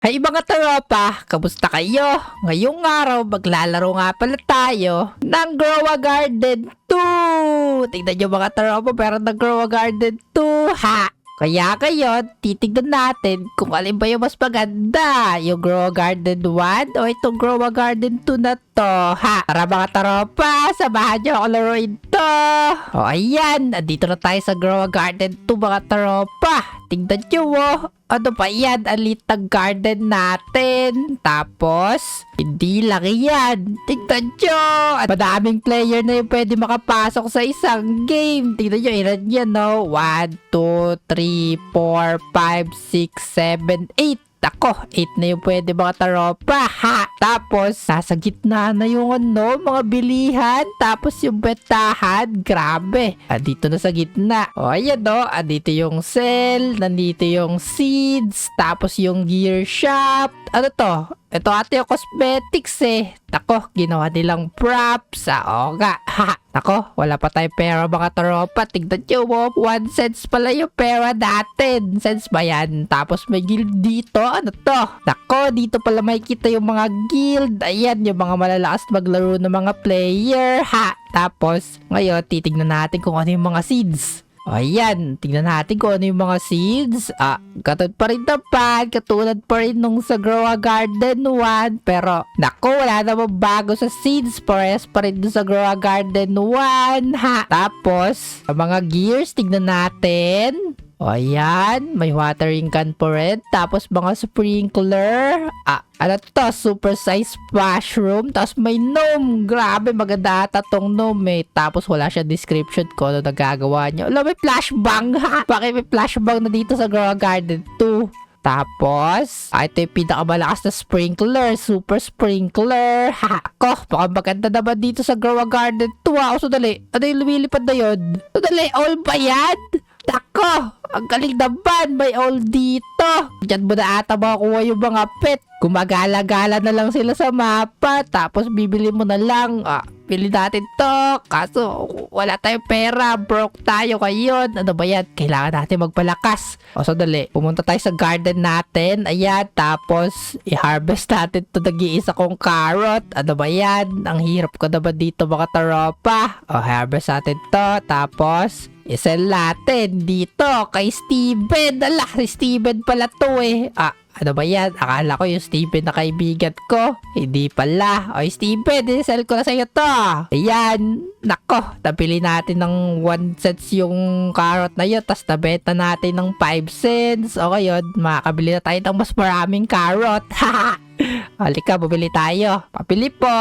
Hay mga tropa, kamusta kayo? Ngayong araw maglalaro nga pala tayo ng Grow a Garden 2! Tingnan nyo mga tropa, pero ng Grow a Garden 2 ha! Kaya ngayon, titignan natin kung alin ba yung mas maganda, yung Grow a Garden 1 o itong Grow a Garden 2 na to ha! Tara mga tropa, samahan nyo ako laruin to! O ayan, andito na tayo sa Grow a Garden 2 mga tropa! Tingnan nyo ano ba yan? Ang litang garden natin. Tapos, hindi lang yan. Tingnan nyo. At madaming player na yung pwede makapasok sa isang game. Tingnan nyo, ilan yan, no? 1, 2, 3, 4, 5, 6, 7, 8. Ako, 8 na yung pwede mga taropa, ha! Tapos, nasa gitna na yung mga bilihan. Tapos yung betahan, grabe. Andito na sa gitna. O, ayan no, andito yung cell, nandito yung seeds, tapos yung gear shop. Ano to? Ito ate yung cosmetics eh. Nako, ginawa nilang props. Oo nga. Ha! Nako, wala pa tayong pera mga tropa. Tignan nyo mo, 1 cents pala yung pera natin. Cents ba yan? Tapos may guild dito. Ano to? Nako, dito pala makikita yung mga guild. Ayan, yung mga malalakas maglaro ng mga player. Ha! Tapos, ngayon, titignan natin kung ano yung mga seeds. O ayan, tingnan natin kung ano yung mga seeds. Katulad pa rin naman, katulad pa rin nung sa Grow a Garden 1. Pero, naku, wala naman bago sa seeds. Parehas pa rin dun sa Grow a Garden 1. Ha! Tapos, ang mga gears, tingnan natin. O ayan, may watering can po rin. Tapos mga sprinkler. Ano to? Super size mushroom. Tapos may gnome. Grabe, maganda ata tong gnome eh. Tapos wala siya description ko ano nagagawa niya. May flashbang ha? Bakit may flashbang na dito sa Grow a Garden 2? Tapos, ito yung pinakamalakas na sprinkler. Super sprinkler. Ha! Ako, baka maganda naman dito sa Grow a Garden 2 ha. O, sandali. Ano yung lumilipad na yun? Sandali, all ba yan? Nako, ang galing naman. May all dito. Diyan mo na ata makakuha yung mga pet. Gumagala-gala na lang sila sa mapa. Tapos bibili mo na lang. Bili natin to. Kaso wala tayong pera. Broke tayo ngayon. Ano ba yan? Kailangan natin magpalakas. O sandali. Pumunta tayo sa garden natin. Ayan. Tapos i-harvest natin to. Nag-iisa kong carrot. Ano ba yan? Ang hirap ko naman dito mga taropa. O harvest natin to. Tapos isell natin dito kay Steven. Ala, si Steven pala to eh. Ano ba yan? Akala ko yung Steven na kaibigan ko. Hindi pala. O Steven, isell ko na sa'yo to. Ayan. Nako, nabili natin ng 1 cents yung carrot na yun. Tapos nabenta natin ng 5 cents. O ngayon, makakabili na tayo ng mas maraming carrot. Haha. Halika, bumili tayo. Papili po.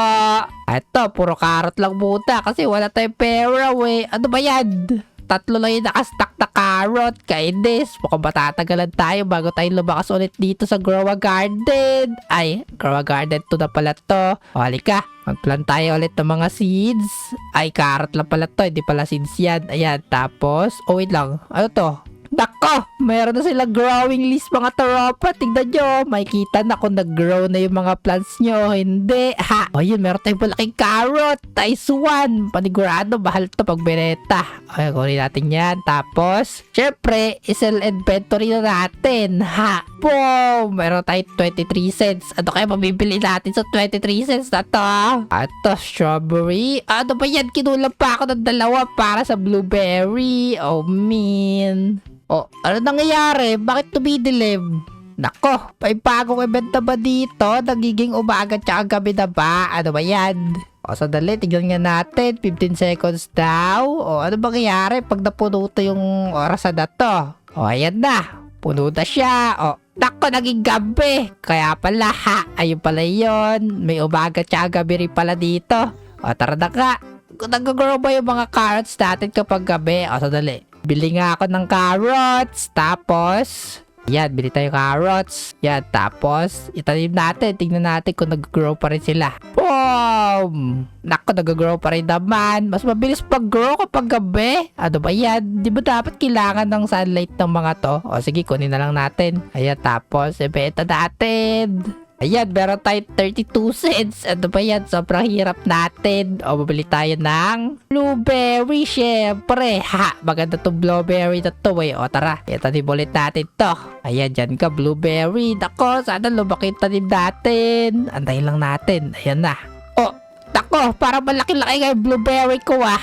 Ito, puro carrot lang muna kasi wala tayong pera we. Ano ba yan? 3 lang yung nakastack na carrot. Kainis, mukhang matatagalan tayo bago tayo lumakas ulit dito sa Grow a Garden. Ay, Grow a Garden 2 na pala to. O, halika, mag-plant tayo ulit ng mga seeds. Ay, carrot lang pala to, hindi pala seeds yan. Ayan, tapos, wait lang. Ano to? Nako, mayroon na sila growing list mga tropa. Tignan nyo, makikita na kung nag-grow na yung mga plants nyo. Hindi, ha. O yun, meron tayong malaking carrot. Nice one. Panigurado, mahal to pag bineta. Okay, kunin natin yan. Tapos, syempre, isell inventory na natin, ha. Boom! Meron tayong 23 cents. Ano kaya mabibili natin sa 23 cents na to? Ito, strawberry. Ano ba yan? Kinulang pa ako ng 2 para sa blueberry. Oh, man. Oh, ano nangyayari? Bakit tumidilim? Nako, may bagong event na ba dito? Nagiging umaga tsaka gabi na ba? Ano ba yan? O, sandali, tignan nga natin. 15 seconds daw. O, ano ba nangyayari pag napuno to yung orasan na to? O, ayan na. Puno na siya. O, nako, naging gabi. Kaya pala, ha. Ayun pala yun. May umaga tsaka gabi rin pala dito. O, tara na nga. Nag-grow ba yung mga carrots natin kapag gabi? O, sandali. Bili nga ako ng carrots. Tapos, yan, bili tayo carrots. Yan, tapos, itanim natin. Tingnan natin kung nag-grow pa rin sila. Boom! Naku, nag-grow pa rin naman. Mas mabilis pag-grow kapag gabi. Ano ba yan? Di ba dapat kailangan ng sunlight ng mga to? O sige, kunin na lang natin. Ayan, tapos, ibenta natin. Ayan, meron tayo 32 cents. Ano ba yan? Sobrang hirap natin. O, mabili tayo ng blueberry, syempre. Ha, maganda tong blueberry na to eh. O, tara. Itanim ulit natin to. Ayan, dyan ka, blueberry. Nako, sana lumaki yung tanim natin. Antayin lang natin. Ayan na. O, nako, parang malaki-laki nga yung blueberry ko ah.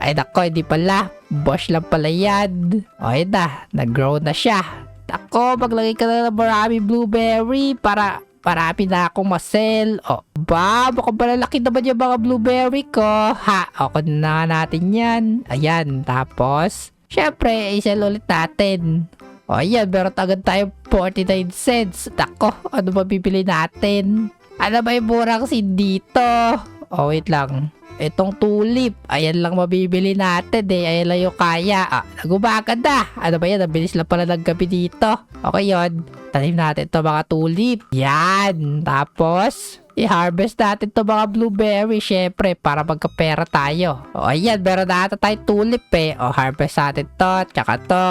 Ay, nako, hindi pala. Bush lang pala yan. O, ayan na. Nag-grow na siya. Ako, maglagay ka na ng marami blueberry para marami na akong masel. O, ba? Baka malalaki naman yung mga blueberry ko. Ha, ako na natin yan. Ayan, tapos, syempre, isel ulit natin. O, ayan, meron agad tayo 49 cents. Ako, ano ba bibili natin? Ano ba yung murang sin dito? O, wait lang. Itong tulip, ayan lang mabibili natin eh. Ayan lang yung kaya. Ah, nagumagad na. Ano ba yan? Nabilis lang pala ng gabi dito. Okay yun. Tanim natin ito mga tulip. Yan. Tapos, i-harvest natin ito mga blueberry. Syempre, para magkapera tayo. O, ayan. Meron na ata tayo tulip eh. O, harvest natin to. Tsaka to.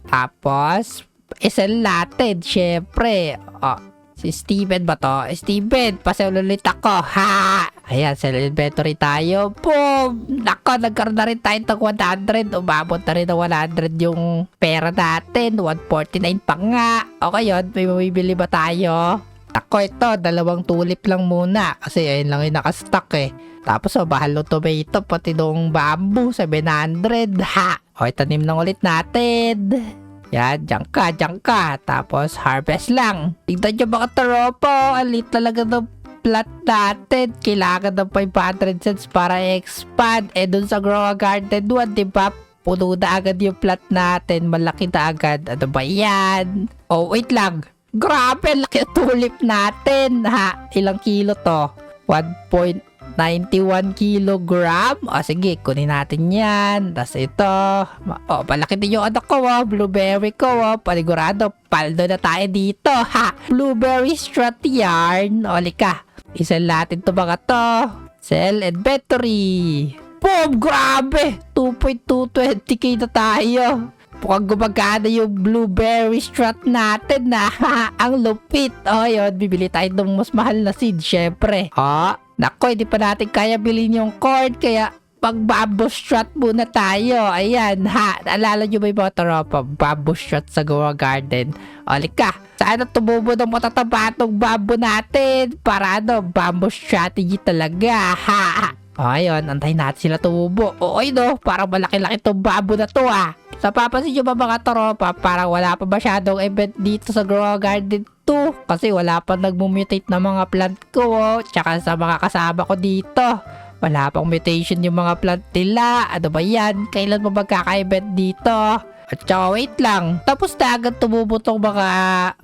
Tapos, isel natin. Syempre. O, si Steven ba to? Steven, pasel ulit ako. Ha! Ayan, sell inventory tayo. Boom! Nako, nagkaroon na rin tayo ng 100. Umabot na rin ng 100 yung pera natin. 149 pa nga. Okay yun, may mamibili ba tayo? Ako ito, dalawang tulip lang muna. Kasi ayun lang yung nakastock eh. Tapos bahal ng tomato, pati nung bamboo, 700. Ha! O, itanim lang ulit natin. Yan, dyan ka. Tapos, harvest lang. Tignan nyo mga tropa. Alit talaga ng plant natin. Kailangan ng 500 cents para expand. Eh, dun sa Grow a Garden 1, diba? Puno na agad yung plant natin. Malaki na agad. Ano ba yan? Oh, wait lang. Grabe, laki tulip natin. Ha, ilang kilo to? 1.91 kilogram. O, sige, kunin natin yan. Tapos ito. O, palaki din yung anak ko, blueberry ko, panigurado. Paldo na tayo dito, ha. Blueberry strut yarn. O, lika. Isel natin to mga to. Sell inventory. Boom! Grabe! 2.220k na tayo. Mukhang gumagana yung blueberry strut natin na. Ang lupit. O, yun. Bibili tayo ng mas mahal na seed, syempre. O, nako, hindi pa natin kaya bilhin yung corn, kaya mag-bamboo strut muna tayo. Ayan, ha. Naalala nyo ba yung mga tropa? Bamboo strut sa Grow a Garden. O, lika. Sana tumubo ng matataba itong bamboo natin. Para bamboo strategy talaga. Ha. O, ayun. Antayin natin sila tumubo. O, no. Parang malaki-laki itong bamboo na to, ha. Sa papansin nyo ba mga tropa, parang wala pa masyadong event dito sa Grow a Garden 2 kasi wala pa nagmumutate na mga plant ko, tsaka sa mga kasama ko dito wala pang mutation yung mga plant nila. Ano ba yan? Kailan mo magkaka-event dito? At tsaka wait lang, tapos na agad tumubo tong mga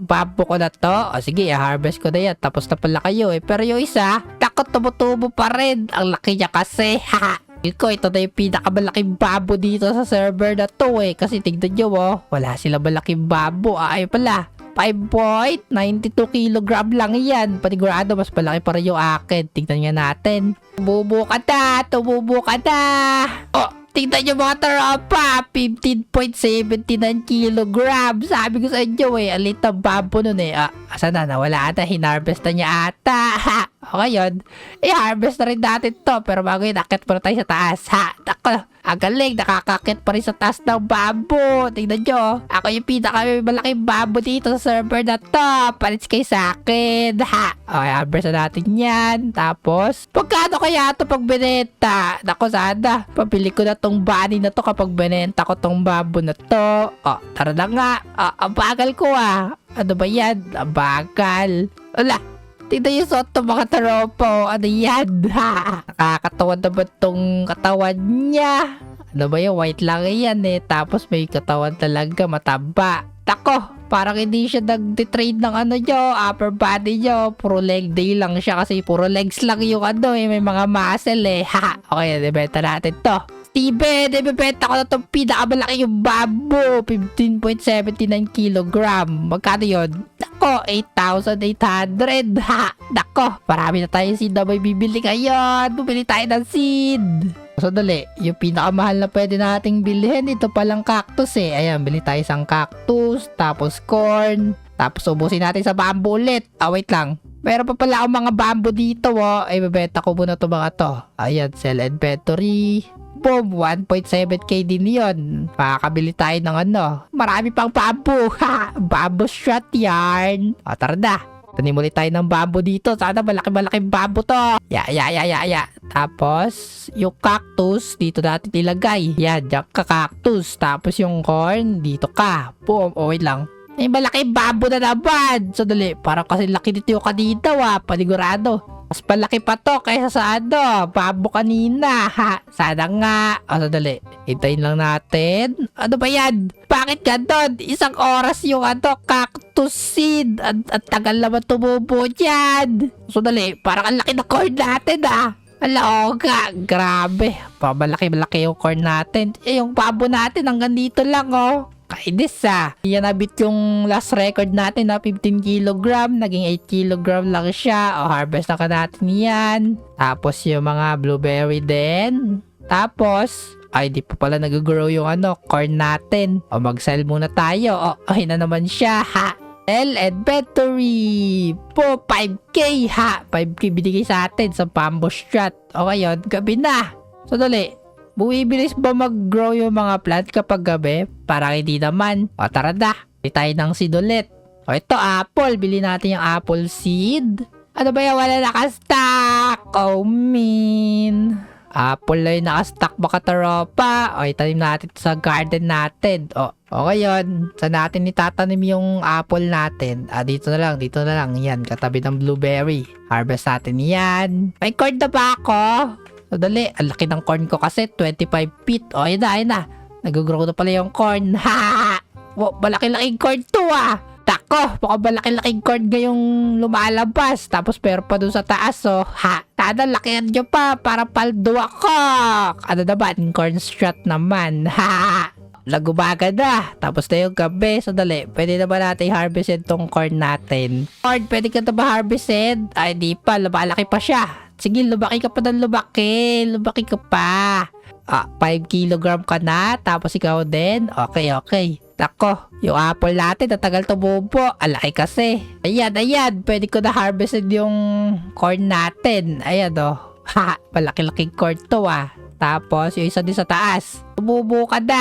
bamboo ko na to. O sige, i-harvest ko na yan, tapos na pala kayo eh. Pero yung isa, takot tumutubo pa rin. Ang laki niya kasi. Ha. Ito na yung pinakamalaking bamboo dito sa server na to eh. Kasi tignan nyo wala sila malaking bamboo. Ay pala, 5.92 kilogram lang yan. Panigurado, mas malaki pa rin yung akin. Tignan nga natin. Tumubo ka na. Oh, tignan nyo mga tropa. 15.79 kilogram. Sabi ko sa inyo eh, alit ang bamboo nun eh. Asa na? Nawala ata. Hinarvest na niya ata. Ha. Okay yun. I-harvest na rin natin to. Pero bago yun, nakit pa tayo sa taas. Ha. Ako, ang galing. Nakakakit pa rin sa taas ng bamboo. Tingnan nyo. Ako yung malaking bamboo dito sa server na to. Palits kayo sa akin. Ha. Okay, harvest na natin yan. Tapos, pagkano kaya ito pag binenta? Naku, sana. Pabili ko na tong bunny na to kapag binenta ko tong bamboo na to. Tara na nga. Ang bagal ko Ano ba yan? Ang bagal. Wala. Tignan yung suot ng mga tropa. Ano yan? Ha? Nakakatawa naman tong katawan niya. Ano ba yan? White lang yan eh. Tapos may katawan talaga mataba. Tako, parang hindi siya nag-trade ng upper body nyo. Puro leg day lang siya kasi puro legs lang yung may mga muscle eh. Ha? Okay, ibenta natin to. Steven, ibibenta ko na itong pinakamalaki yung bamboo. 15.79 kilogram. Magkano yun? Nako, 8,800. Ha! Nako, marami na tayo seed na may bibili ngayon. Bumili tayo ng seed. So, dali. Yung pinakamahal na pwede nating bilhin, ito palang cactus eh. Ayan, bili tayo isang cactus. Tapos corn. Tapos ubusin natin sa bamboo ulit. Wait lang. Meron pa pala akong mga bamboo dito, Ay, bebenta ko muna to mga to. Ayan, sell inventory. Boom, 1.7k din yun. Makakabili tayo ng marami pang bamboo. Ha! Bamboo shot yarn. Tara na. Tanim ulit tayo ng bamboo dito. Sana malaki-malaking bamboo to. Ya. Tapos, yung cactus, dito natin ilagay. Yan, yung cactus. Tapos yung corn, dito ka. Boom, wait lang. May malaki bamboo na naman. So, dali. Parang kasi laki dito yung kanina, panigurado. Mas palaki pa to kaysa sa bamboo kanina. Ha, sana nga. Dali. Hintayin lang natin. Ano ba yan? Bakit ganun? Isang oras yung cactus seed. At tagal naman tumubo dyan. So, dali. Parang ang laki na corn natin, Ala, grabe. Malaki-malaki yung corn natin. Yung bamboo natin hanggang dito lang, Kainis, Yan nabit yung last record natin na 15 kg. Naging 8 kg lang siya. Harvest na ka natin yan. Tapos yung mga blueberry din. Tapos, di pa pala nag-grow yung corn natin. Mag-sell muna tayo. Okay na naman siya, Sell inventory. 5k, 5k binigay sa atin sa bamboo shot. Okay yun, gabi na. So, dali. Bumibilis ba mag-grow yung mga plant kapag gabi? Parang hindi naman. Tara na. Bili tayo ng seed ulit. Ito, apple. Bili natin yung apple seed. Ano ba yan? Wala nakastock. Man. Apple lang yung nakastock baka taropa. Itanim natin sa garden natin. Okay yun. Saan natin itatanim yung apple natin? Dito na lang. Yan, katabi ng blueberry. Harvest natin yan. May corn na ba ako? So, dali. Ang laki ng corn ko kasi 25 feet. Ayun na. Nag-grow na pala yung corn. Malaki-laking corn to, Tako, baka malaki-laking corn ngayong lumalabas. Tapos pero pa dun sa taas, Sana lakihan nyo pa para paldo ako. Ano naman? Corn shot naman. Nagumaga na. Tapos na yung gabi. So, dali. Pwede na ba natin harvestin tong corn natin? Corn, pwede ka na ba harvestin? Di pa. Lumalaki pa siya. Sige, lumaki ka pa ng lumaki. Lumaki ka pa. 5 kilogram ka na. Tapos ikaw din. Okay. Nako, yung apple natin natagal tumubo. Alaki kasi. Ayan. Pwede ko na harvestin yung corn natin. Ayan, malaki-laking corn to, Tapos, yung isa din sa taas. Tumubo ka na.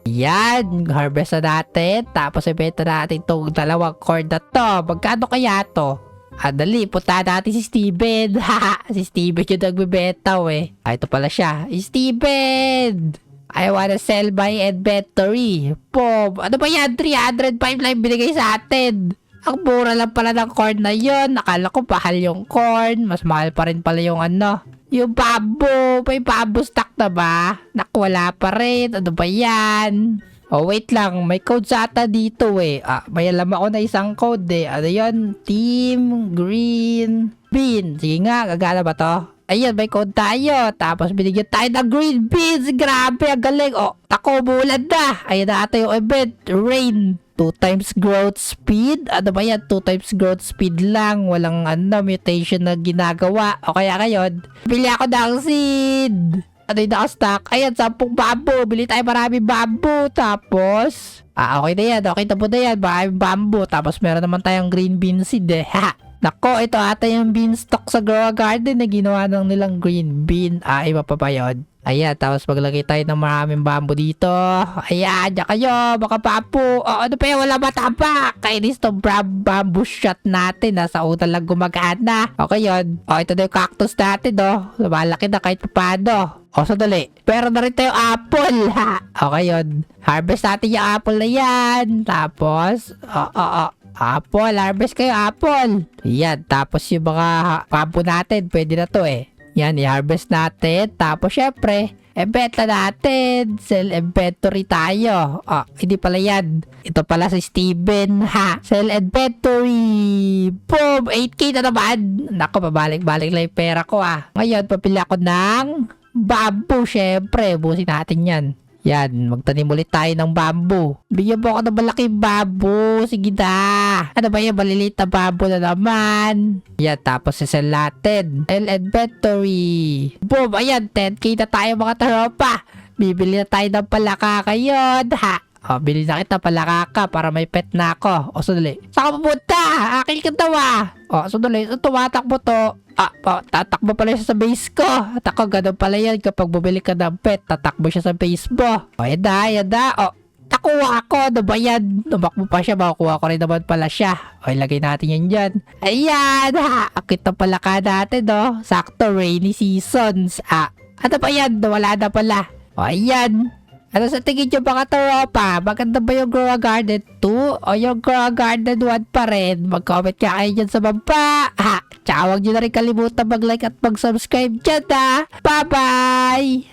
Yan, harvest na natin. Tapos, ibenta natin itong dalawang corn na to. Magkano kaya to? Dali, punta natin si Steven. Si Steven yung nagbibetaw ito pala siya. Steven! I wanna sell my inventory. Boom! Ano ba yan? 305 lang binigay sa atin. Ang mura lang pala ng corn na yun. Nakala ko mahal yung corn. Mas mahal pa rin pala yung yung bamboo. May bamboo stock na ba? Naku, wala pa rin. Ano ba yan? Wait lang. May code sa ata dito may alam ako na isang code Ano yun? Team Green Bean. Sige nga, gagana ba to? Ayan, may code tayo. Tapos binigyan tayo ng green beans. Grabe, ang galing. Tako, bulan na. Ayan na ata yung event. Rain. 2 times growth speed. Ano ba yan? 2 times growth speed lang. Walang mutation na ginagawa. O kaya ngayon, bili ako ng seed. Ano yung nakastock? Ayan, 10 bamboo. Bili tayo maraming bamboo. Tapos, okay na yan. Okay na po na yan. Maraming bamboo. Tapos, meron naman tayong green bean seed Nako, ito ata yung beanstalk sa Grow a Garden na ginawa ng nilang green bean. Iba pa ba yun? Ayan, tapos maglagay tayo ng maraming bamboo dito. Ayan, dyan kayo, mga bamboo. Ano pa yan? Wala mataba. Kainis to bamboo shot natin. Nasa utal lang gumagana. Okay yun. Ito na yung cactus natin, Lumalaki na kahit paano. Sandali. Pero na rin tayo apple, Okay yun. Harvest natin yung apple na yan. Tapos, apple. Harvest kayo, apple. Yan. Tapos yung mga bamboo natin, pwede na to Yan, i-harvest natin. Tapos, syempre, benta natin. Sell inventory tayo. Hindi pala yan. Ito pala si Steven, Sell inventory. Boom! 8k na naman. Naku, pabalik-balik lang yung pera ko, Ngayon, papili ako ng bamboo, syempre. Busin natin yan. Yan, magtanim ulit tayo ng bamboo. Bigyan mo ako ng malaking bamboo. Sige na. Ano ba yan? Maliliit na bamboo na naman. Yan, tapos sisell natin. Sell inventory. Boom! Ayan, 10k na tayo mga taropa. Bibili na tayo ng palaka ngayon. O, bili na kita palakaka para may pet na ako. O, sandali. Saan ka pupunta? Akin ka daw ah. O, sandali. So, tumatakbo to. Tatakbo pala siya sa base ko. At ako, ganun pala yan. Kapag bumili ka ng pet, tatakbo siya sa base mo. O, yan na. O, nakuha ako. Ano ba yan? Tumakbo pa siya. Makukuha ko rin naman pala siya. O, ilagay natin yan dyan. Ayan. Akit na pala ka natin, no? Sakto, rainy seasons. Ano ba yan? Wala na pala. O, ayan. Ano sa tingin nyo mga tropa? Maganda ba yung Grow a Garden 2 o yung Grow a Garden 1 pa rin? Mag-comment ka kayo dyan sa baba. Tsaka huwag nyo na rin kalimutan mag-like at mag-subscribe dyan, Bye-bye!